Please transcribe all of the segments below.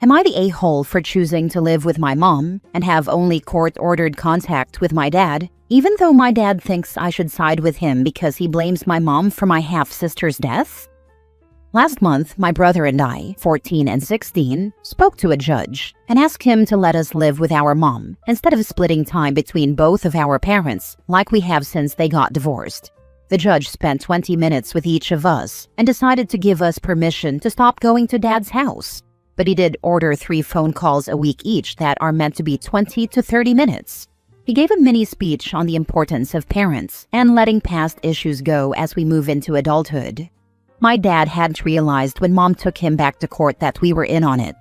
Am I the a-hole for choosing to live with my mom and have only court-ordered contact with my dad, even though my dad thinks I should side with him because he blames my mom for my half-sister's death? Last month, my brother and I, 14 and 16, spoke to a judge and asked him to let us live with our mom instead of splitting time between both of our parents like we have since they got divorced. The judge spent 20 minutes with each of us and decided to give us permission to stop going to Dad's house. But he did order 3 phone calls a week each that are meant to be 20 to 30 minutes. He gave a mini speech on the importance of parents and letting past issues go as we move into adulthood. My dad hadn't realized when Mom took him back to court that we were in on it.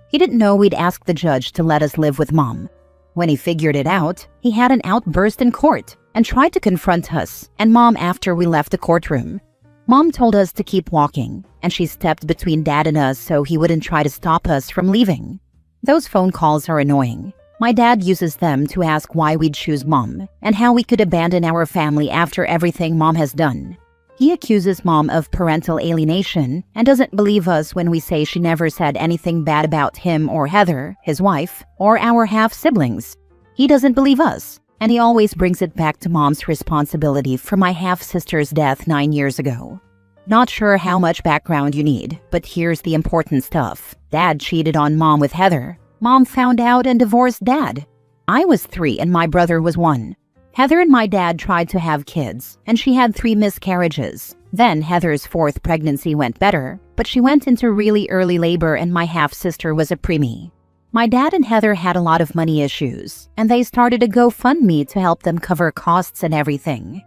He didn't know we'd asked the judge to let us live with Mom. When he figured it out, he had an outburst in court and tried to confront us and Mom after we left the courtroom. Mom told us to keep walking, and she stepped between Dad and us so he wouldn't try to stop us from leaving. Those phone calls are annoying. My dad uses them to ask why we'd choose Mom and how we could abandon our family after everything Mom has done. He accuses Mom of parental alienation and doesn't believe us when we say she never said anything bad about him or Heather, his wife, or our half-siblings. He doesn't believe us, and he always brings it back to Mom's responsibility for my half-sister's death 9 years ago. Not sure how much background you need, but here's the important stuff. Dad cheated on Mom with Heather. Mom found out and divorced Dad. I was 3 and my brother was 1. Heather and my dad tried to have kids, and she had 3 miscarriages. Then Heather's 4th pregnancy went better, but she went into really early labor and my half-sister was a preemie. My dad and Heather had a lot of money issues, and they started a GoFundMe to help them cover costs and everything.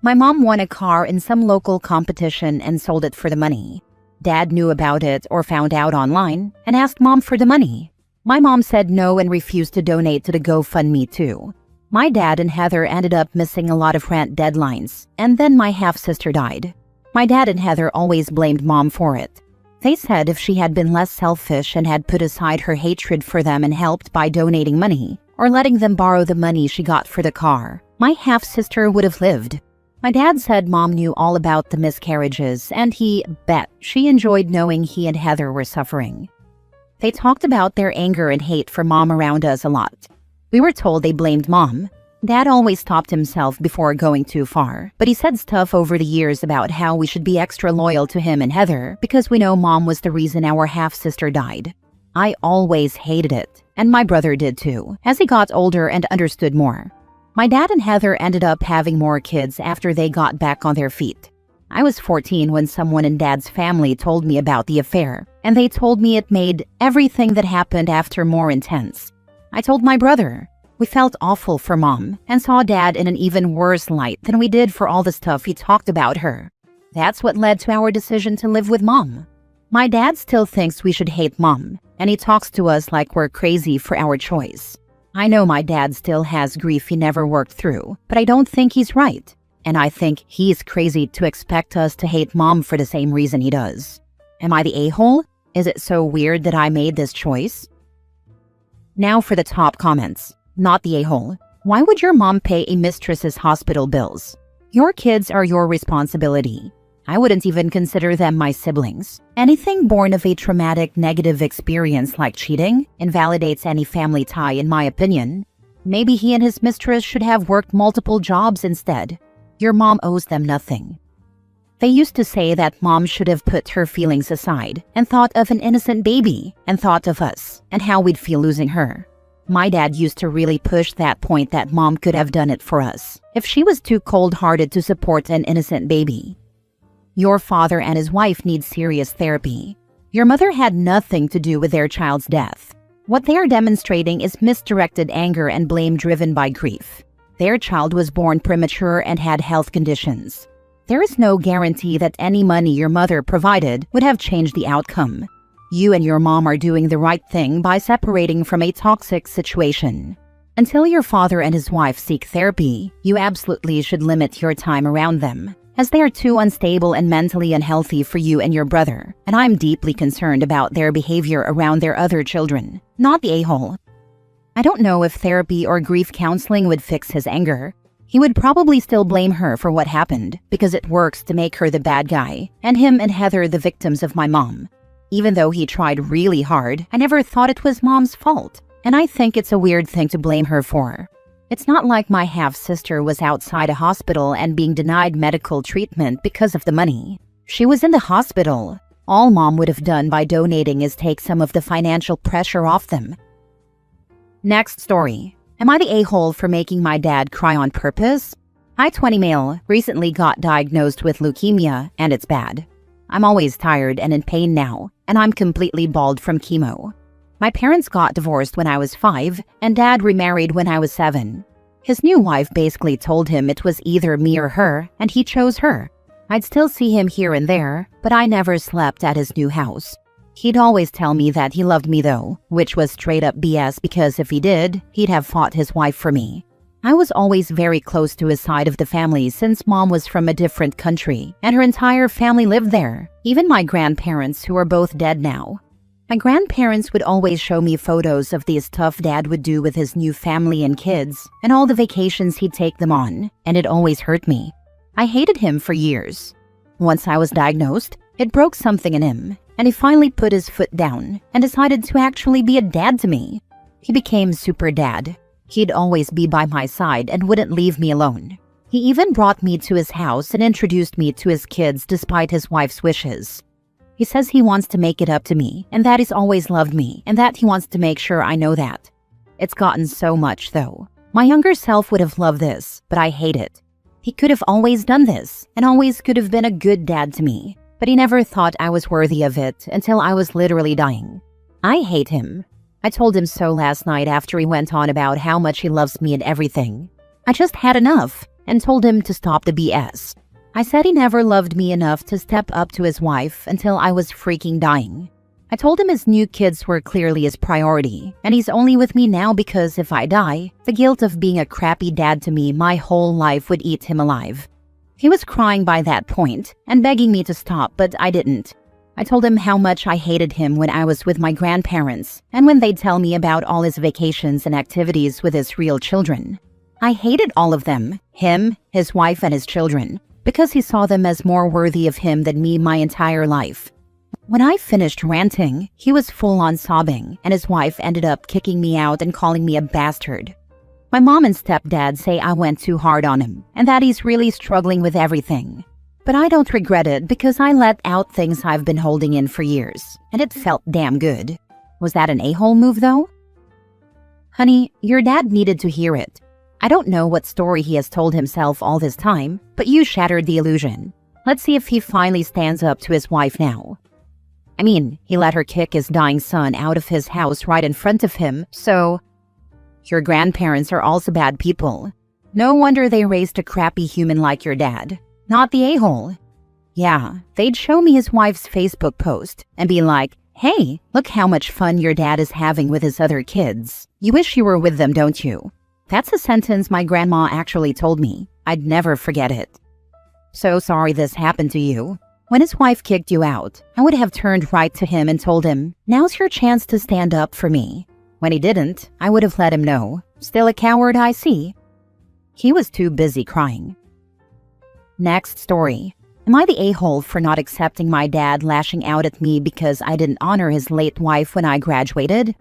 My mom won a car in some local competition and sold it for the money. Dad knew about it or found out online and asked Mom for the money. My mom said no and refused to donate to the GoFundMe too. My dad and Heather ended up missing a lot of rent deadlines, and then my half-sister died. My dad and Heather always blamed Mom for it. They said if she had been less selfish and had put aside her hatred for them and helped by donating money, or letting them borrow the money she got for the car, my half-sister would have lived. My dad said Mom knew all about the miscarriages, and he bet she enjoyed knowing he and Heather were suffering. They talked about their anger and hate for Mom around us a lot. We were told they blamed Mom. Dad always stopped himself before going too far, but he said stuff over the years about how we should be extra loyal to him and Heather because we know Mom was the reason our half-sister died. I always hated it, and my brother did too, as he got older and understood more. My dad and Heather ended up having more kids after they got back on their feet. I was 14 when someone in Dad's family told me about the affair, and they told me it made everything that happened after more intense. I told my brother. We felt awful for Mom and saw Dad in an even worse light than we did for all the stuff he talked about her. That's what led to our decision to live with Mom. My dad still thinks we should hate Mom, and he talks to us like we're crazy for our choice. I know my dad still has grief he never worked through, but I don't think he's right. And I think he's crazy to expect us to hate Mom for the same reason he does. Am I the a-hole? Is it so weird that I made this choice? Now for the top comments. Not the a-hole. Why would your mom pay a mistress's hospital bills? Your kids are your responsibility. I wouldn't even consider them my siblings. Anything born of a traumatic negative experience like cheating invalidates any family tie in my opinion. Maybe he and his mistress should have worked multiple jobs instead. Your mom owes them nothing. They used to say that Mom should have put her feelings aside and thought of an innocent baby and thought of us and how we'd feel losing her. My dad used to really push that point that Mom could have done it for us if she was too cold-hearted to support an innocent baby. Your father and his wife need serious therapy. Your mother had nothing to do with their child's death. What they are demonstrating is misdirected anger and blame driven by grief. Their child was born premature and had health conditions. There is no guarantee that any money your mother provided would have changed the outcome. You and your mom are doing the right thing by separating from a toxic situation. Until your father and his wife seek therapy, you absolutely should limit your time around them, as they are too unstable and mentally unhealthy for you and your brother, and I'm deeply concerned about their behavior around their other children, not the a-hole. I don't know if therapy or grief counseling would fix his anger. He would probably still blame her for what happened because it works to make her the bad guy, and him and Heather the victims of my mom. Even though he tried really hard, I never thought it was Mom's fault, and I think it's a weird thing to blame her for. It's not like my half-sister was outside a hospital and being denied medical treatment because of the money. She was in the hospital. All Mom would have done by donating is take some of the financial pressure off them. Next story. Am I the a-hole for making my dad cry on purpose? I, 20 male, recently got diagnosed with leukemia, and it's bad. I'm always tired and in pain now, and I'm completely bald from chemo. My parents got divorced when I was 5, and Dad remarried when I was 7. His new wife basically told him it was either me or her, and he chose her. I'd still see him here and there, but I never slept at his new house. He'd always tell me that he loved me though, which was straight up BS because if he did, he'd have fought his wife for me. I was always very close to his side of the family since Mom was from a different country, and her entire family lived there, even my grandparents who are both dead now. My grandparents would always show me photos of the stuff Dad would do with his new family and kids, and all the vacations he'd take them on, and it always hurt me. I hated him for years. Once I was diagnosed, it broke something in him, and he finally put his foot down and decided to actually be a dad to me. He became super dad. He'd always be by my side and wouldn't leave me alone. He even brought me to his house and introduced me to his kids despite his wife's wishes. He says he wants to make it up to me, and that he's always loved me, and that he wants to make sure I know that. It's gotten so much, though. My younger self would have loved this, but I hate it. He could have always done this, and always could have been a good dad to me, but he never thought I was worthy of it until I was literally dying. I hate him. I told him so last night after he went on about how much he loves me and everything. I just had enough, and told him to stop the BS. I said he never loved me enough to step up to his wife until I was freaking dying. I told him his new kids were clearly his priority, and he's only with me now because if I die, the guilt of being a crappy dad to me my whole life would eat him alive. He was crying by that point and begging me to stop, but I didn't. I told him how much I hated him when I was with my grandparents and when they'd tell me about all his vacations and activities with his real children. I hated all of them, him, his wife, and his children, because he saw them as more worthy of him than me my entire life. When I finished ranting, he was full-on sobbing, and his wife ended up kicking me out and calling me a bastard. My mom and stepdad say I went too hard on him, and that he's really struggling with everything. But I don't regret it because I let out things I've been holding in for years, and it felt damn good. Was that an a-hole move, though? Honey, your dad needed to hear it. I don't know what story he has told himself all this time, but you shattered the illusion. Let's see if he finally stands up to his wife now. I mean, he let her kick his dying son out of his house right in front of him, so... Your grandparents are also bad people. No wonder they raised a crappy human like your dad. Not the a-hole. Yeah, they'd show me his wife's Facebook post and be like, hey, look how much fun your dad is having with his other kids. You wish you were with them, don't you? That's a sentence my grandma actually told me. I'd never forget it. So sorry this happened to you. When his wife kicked you out, I would have turned right to him and told him, now's your chance to stand up for me. When he didn't, I would have let him know. Still a coward, I see. He was too busy crying. Next story. Am I the a-hole for not accepting my dad lashing out at me because I didn't honor his late wife when I graduated?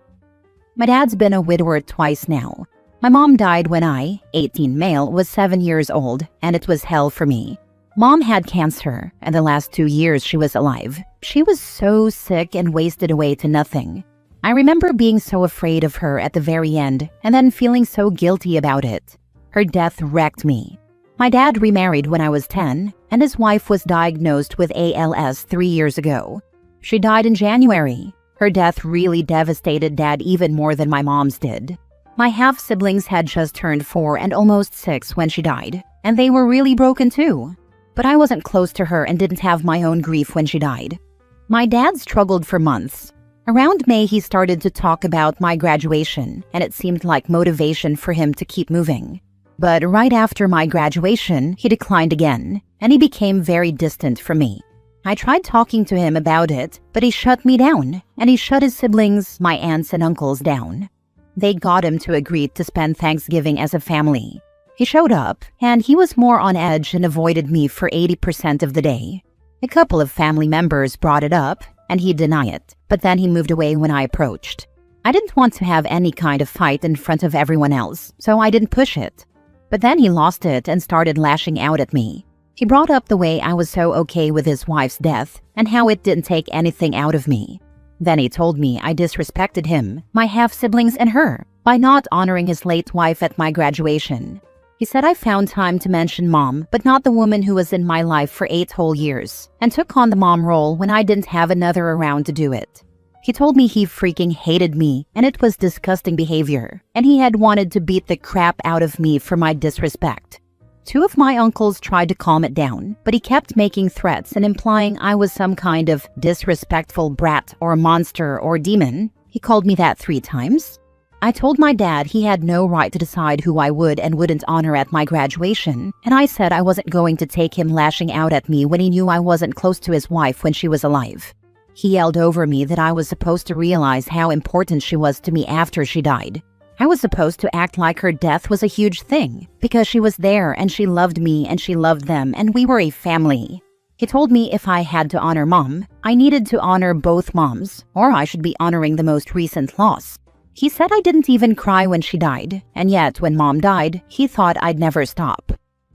My dad's been a widower twice now. My mom died when I, 18 male, was 7 years old, and it was hell for me. Mom had cancer, and the last 2 years she was alive. She was so sick and wasted away to nothing. I remember being so afraid of her at the very end, and then feeling so guilty about it. Her death wrecked me. My dad remarried when I was 10, and his wife was diagnosed with ALS 3 years ago. She died in January. Her death really devastated Dad even more than my mom's did. My half-siblings had just turned 4 and almost 6 when she died, and they were really broken too. But I wasn't close to her and didn't have my own grief when she died. My dad struggled for months. Around May, he started to talk about my graduation, and it seemed like motivation for him to keep moving. But right after my graduation, he declined again, and he became very distant from me. I tried talking to him about it, but he shut me down, and he shut his siblings, my aunts and uncles, down. They got him to agree to spend Thanksgiving as a family. He showed up, and he was more on edge and avoided me for 80% of the day. A couple of family members brought it up, and he'd deny it, but then he moved away when I approached. I didn't want to have any kind of fight in front of everyone else, so I didn't push it. But then he lost it and started lashing out at me. He brought up the way I was so okay with his wife's death and how it didn't take anything out of me. Then he told me I disrespected him, my half-siblings and her, by not honoring his late wife at my graduation. He said I found time to mention mom, but not the woman who was in my life for 8 whole years, and took on the mom role when I didn't have another around to do it. He told me he freaking hated me, and it was disgusting behavior, and he had wanted to beat the crap out of me for my disrespect. 2 of my uncles tried to calm it down, but he kept making threats and implying I was some kind of disrespectful brat or monster or demon. He called me that 3 times. I told my dad he had no right to decide who I would and wouldn't honor at my graduation, and I said I wasn't going to take him lashing out at me when he knew I wasn't close to his wife when she was alive. He yelled over me that I was supposed to realize how important she was to me after she died. I was supposed to act like her death was a huge thing, because she was there and she loved me and she loved them and we were a family. He told me if I had to honor mom, I needed to honor both moms, or I should be honoring the most recent loss. He said I didn't even cry when she died, and yet when mom died, he thought I'd never stop.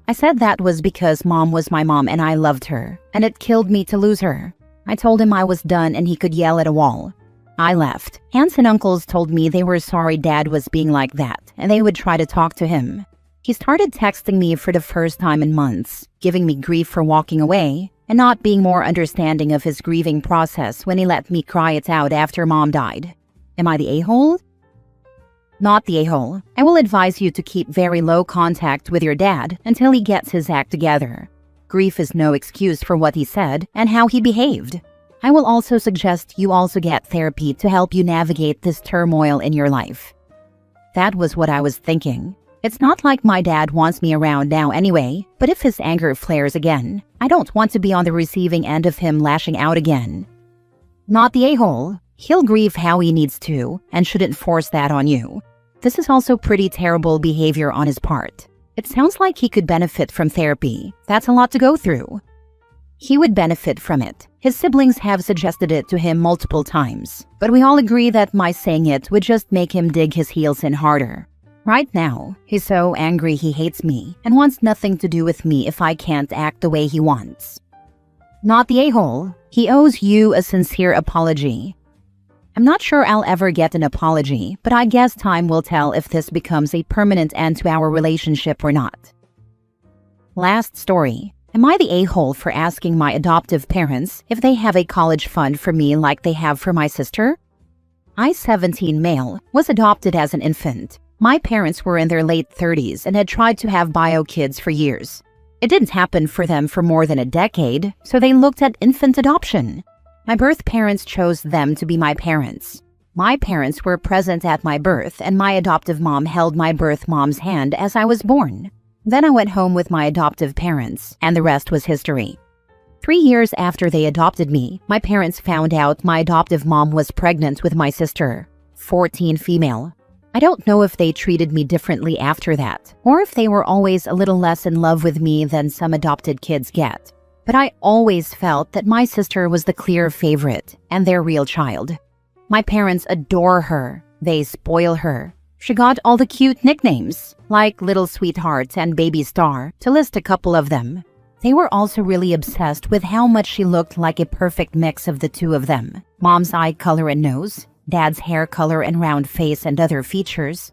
I said that was because mom was my mom and I loved her, and it killed me to lose her. I told him I was done and he could yell at a wall. I left. Aunts and uncles told me they were sorry dad was being like that, and they would try to talk to him. He started texting me for the first time in months, giving me grief for walking away, and not being more understanding of his grieving process when he let me cry it out after mom died. Am I the a-hole? Not the a-hole. I will advise you to keep very low contact with your dad until he gets his act together. Grief is no excuse for what he said and how he behaved. I will also suggest you also get therapy to help you navigate this turmoil in your life. That was what I was thinking. It's not like my dad wants me around now anyway, but if his anger flares again, I don't want to be on the receiving end of him lashing out again. Not the a-hole. He'll grieve how he needs to and shouldn't force that on you. This is also pretty terrible behavior on his part. It sounds like he could benefit from therapy. That's a lot to go through. He would benefit from it. His siblings have suggested it to him multiple times, but we all agree that my saying it would just make him dig his heels in harder. Right now, he's so angry he hates me and wants nothing to do with me if I can't act the way he wants. Not the a-hole. He owes you a sincere apology. I'm not sure I'll ever get an apology, but I guess time will tell if this becomes a permanent end to our relationship or not. Last story. Am I the a-hole for asking my adoptive parents if they have a college fund for me like they have for my sister? I, 17 male, was adopted as an infant. My parents were in their late 30s and had tried to have bio kids for years. It didn't happen for them for more than a decade, so they looked at infant adoption. My birth parents chose them to be my parents. My parents were present at my birth, and my adoptive mom held my birth mom's hand as I was born. Then I went home with my adoptive parents, and the rest was history. 3 years after they adopted me, my parents found out my adoptive mom was pregnant with my sister, 14 female. I don't know if they treated me differently after that, or if they were always a little less in love with me than some adopted kids get. But I always felt that my sister was the clear favorite and their real child. My parents adore her. They spoil her. She got all the cute nicknames, like Little Sweetheart and Baby Star, to list a couple of them. They were also really obsessed with how much she looked like a perfect mix of the 2 of them. Mom's eye color and nose, dad's hair color and round face and other features.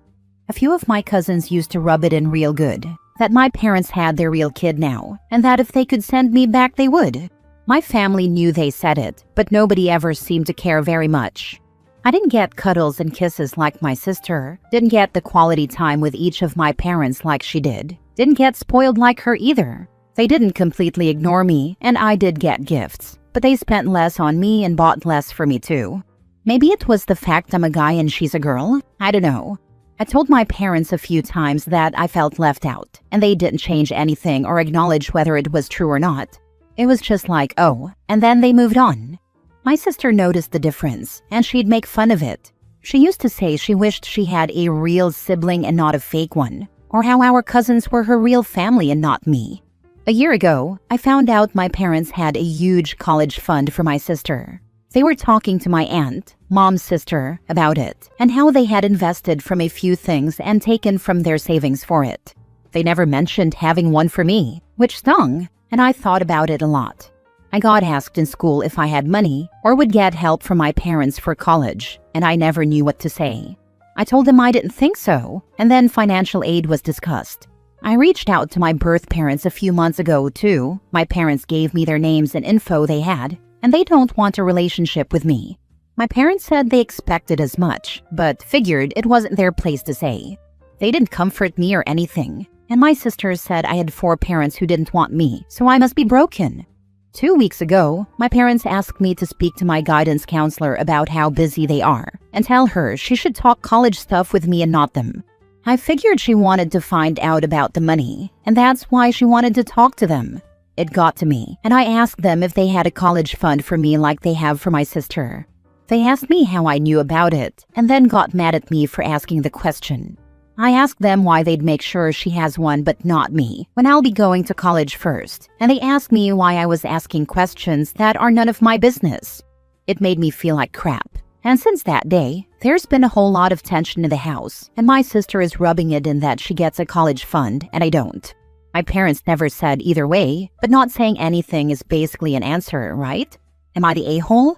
A few of my cousins used to rub it in real good, that my parents had their real kid now, and that if they could send me back they would. My family knew they said it, but nobody ever seemed to care very much. I didn't get cuddles and kisses like my sister, didn't get the quality time with each of my parents like she did, didn't get spoiled like her either. They didn't completely ignore me, and I did get gifts, but they spent less on me and bought less for me too. Maybe it was the fact I'm a guy and she's a girl? I don't know. I told my parents a few times that I felt left out, and they didn't change anything or acknowledge whether it was true or not. It was just like, oh, and then they moved on. My sister noticed the difference, and she'd make fun of it. She used to say she wished she had a real sibling and not a fake one, or how our cousins were her real family and not me. A year ago, I found out my parents had a huge college fund for my sister. They were talking to my aunt, mom's sister, about it, and how they had invested from a few things and taken from their savings for it. They never mentioned having one for me, which stung, and I thought about it a lot. I got asked in school if I had money or would get help from my parents for college, and I never knew what to say. I told them I didn't think so, and then financial aid was discussed. I reached out to my birth parents a few months ago, too. My parents gave me their names and info they had, and they don't want a relationship with me. My parents said they expected as much, but figured it wasn't their place to say. They didn't comfort me or anything, and my sisters said I had 4 parents who didn't want me, so I must be broken. 2 weeks ago, my parents asked me to speak to my guidance counselor about how busy they are, and tell her she should talk college stuff with me and not them. I figured she wanted to find out about the money, and that's why she wanted to talk to them. It got to me, and I asked them if they had a college fund for me like they have for my sister. They asked me how I knew about it, and then got mad at me for asking the question. I asked them why they'd make sure she has one but not me, when I'll be going to college first, and they asked me why I was asking questions that are none of my business. It made me feel like crap. And since that day, there's been a whole lot of tension in the house, and my sister is rubbing it in that she gets a college fund and I don't. My parents never said either way, but not saying anything is basically an answer, right? Am I the a-hole?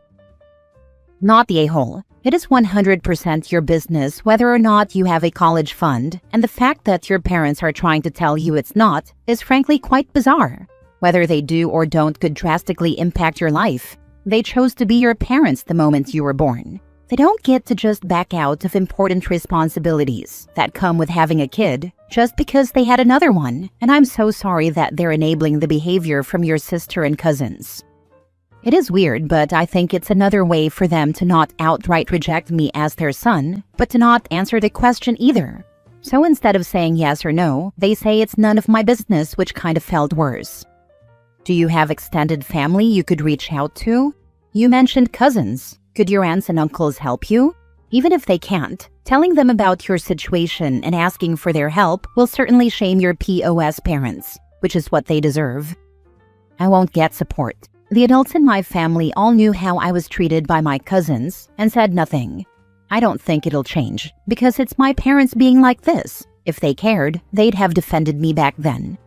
Not the a-hole. It is 100% your business whether or not you have a college fund, and the fact that your parents are trying to tell you it's not is frankly quite bizarre. Whether they do or don't could drastically impact your life. They chose to be your parents the moment you were born. They don't get to just back out of important responsibilities that come with having a kid just because they had another one, and I'm so sorry that they're enabling the behavior from your sister and cousins. It is weird, but I think it's another way for them to not outright reject me as their son, but to not answer the question either. So instead of saying yes or no, they say it's none of my business, which kind of felt worse. Do you have extended family you could reach out to? You mentioned cousins. Could your aunts and uncles help you? Even if they can't, telling them about your situation and asking for their help will certainly shame your POS parents, which is what they deserve. I won't get support. The adults in my family all knew how I was treated by my cousins and said nothing. I don't think it'll change, because it's my parents being like this. If they cared, they'd have defended me back then.